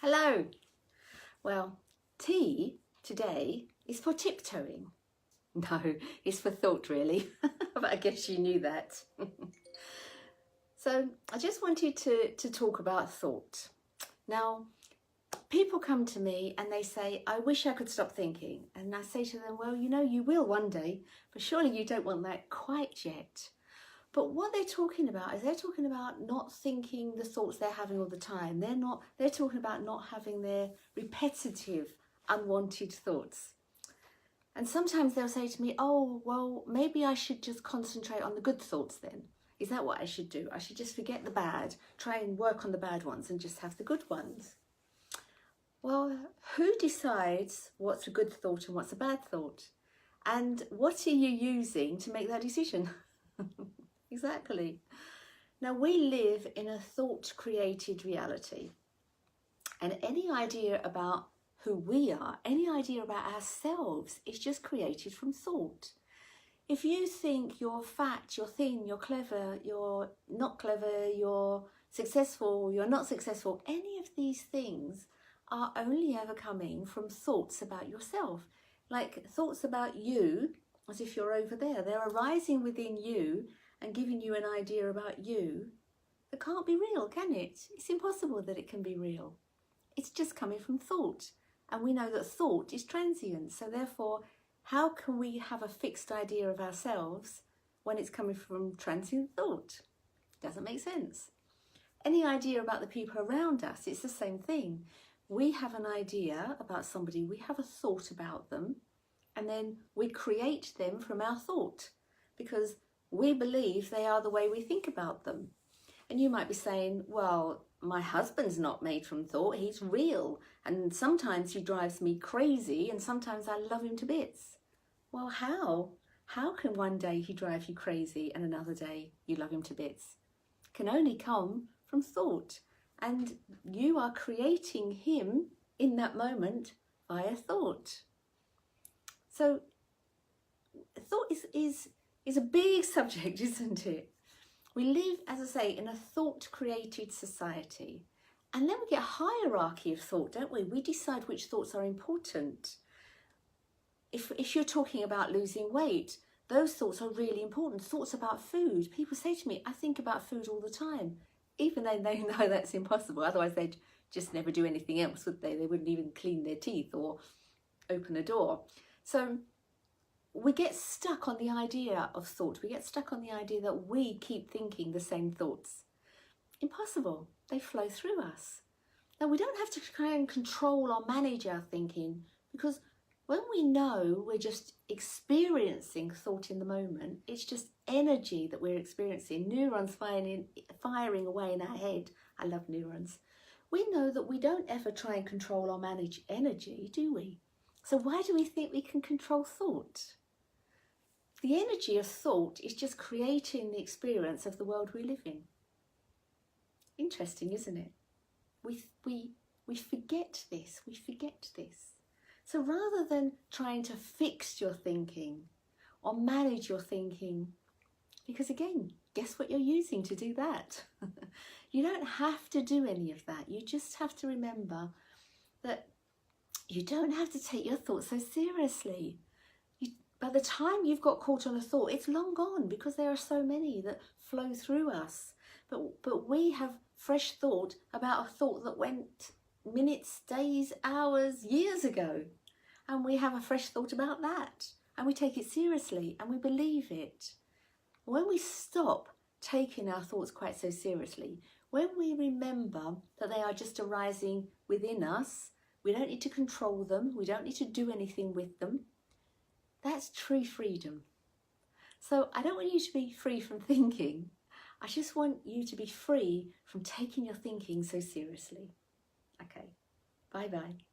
Hello. Well, T today is for tiptoeing. No, it's for thought really, but I guess you knew that. So I just wanted to talk about thought. Now, people come to me and they say, I wish I could stop thinking. And I say to them, well, you will one day, but surely you don't want that quite yet. But what they're talking about is they're talking about not thinking the thoughts they're having all the time. They're talking about not having their repetitive, unwanted thoughts. And sometimes they'll say to me, oh, well, maybe I should just concentrate on the good thoughts then. Is that what I should do? I should just forget the bad, try and work on the bad ones and just have the good ones. Well, who decides what's a good thought and what's a bad thought? And what are you using to make that decision? Exactly. Now we live in a thought-created reality, and any idea about who we are, any idea about ourselves is just created from thought. If you think you're fat, you're thin, you're clever, you're not clever, you're successful, you're not successful, any of these things are only ever coming from thoughts about yourself, like thoughts about you as if you're over there. They're arising within you and giving you an idea about you that can't be real, can it? It's impossible that it can be real. It's just coming from thought. And we know that thought is transient. So therefore, how can we have a fixed idea of ourselves when it's coming from transient thought? Doesn't make sense. Any idea about the people around us, it's the same thing. We have an idea about somebody, we have a thought about them, and then we create them from our thought because we believe they are the way we think about them. And you might be saying, well, my husband's not made from thought, he's real. And sometimes he drives me crazy and sometimes I love him to bits. Well, how? How can one day he drive you crazy and another day you love him to bits? It can only come from thought. And you are creating him in that moment via thought. So thought is a big subject, isn't it? We live, as I say, in a thought-created society. And then we get a hierarchy of thought, don't we? We decide which thoughts are important. If you're talking about losing weight, those thoughts are really important. Thoughts about food. People say to me, I think about food all the time, even though they know that's impossible. Otherwise, they'd just never do anything else, would they? They wouldn't even clean their teeth or open a door. So we get stuck on the idea of thought. We get stuck on the idea that we keep thinking the same thoughts. Impossible. They flow through us. Now, we don't have to try and control or manage our thinking, because when we know we're just experiencing thought in the moment, it's just energy that we're experiencing, neurons firing away in our head. I love neurons. We know that we don't ever try and control or manage energy, do we? So why do we think we can control thought? The energy of thought is just creating the experience of the world we live in. Interesting, isn't it? We forget this, we forget this. So rather than trying to fix your thinking or manage your thinking, because again, guess what you're using to do that? You don't have to do any of that. You just have to remember that you don't have to take your thoughts so seriously. By the time you've got caught on a thought, it's long gone, because there are so many that flow through us. But we have fresh thought about a thought that went minutes, days, hours, years ago. And we have a fresh thought about that. And we take it seriously and we believe it. When we stop taking our thoughts quite so seriously, when we remember that they are just arising within us, we don't need to control them, we don't need to do anything with them, that's true freedom. So I don't want you to be free from thinking. I just want you to be free from taking your thinking so seriously. Okay, bye-bye.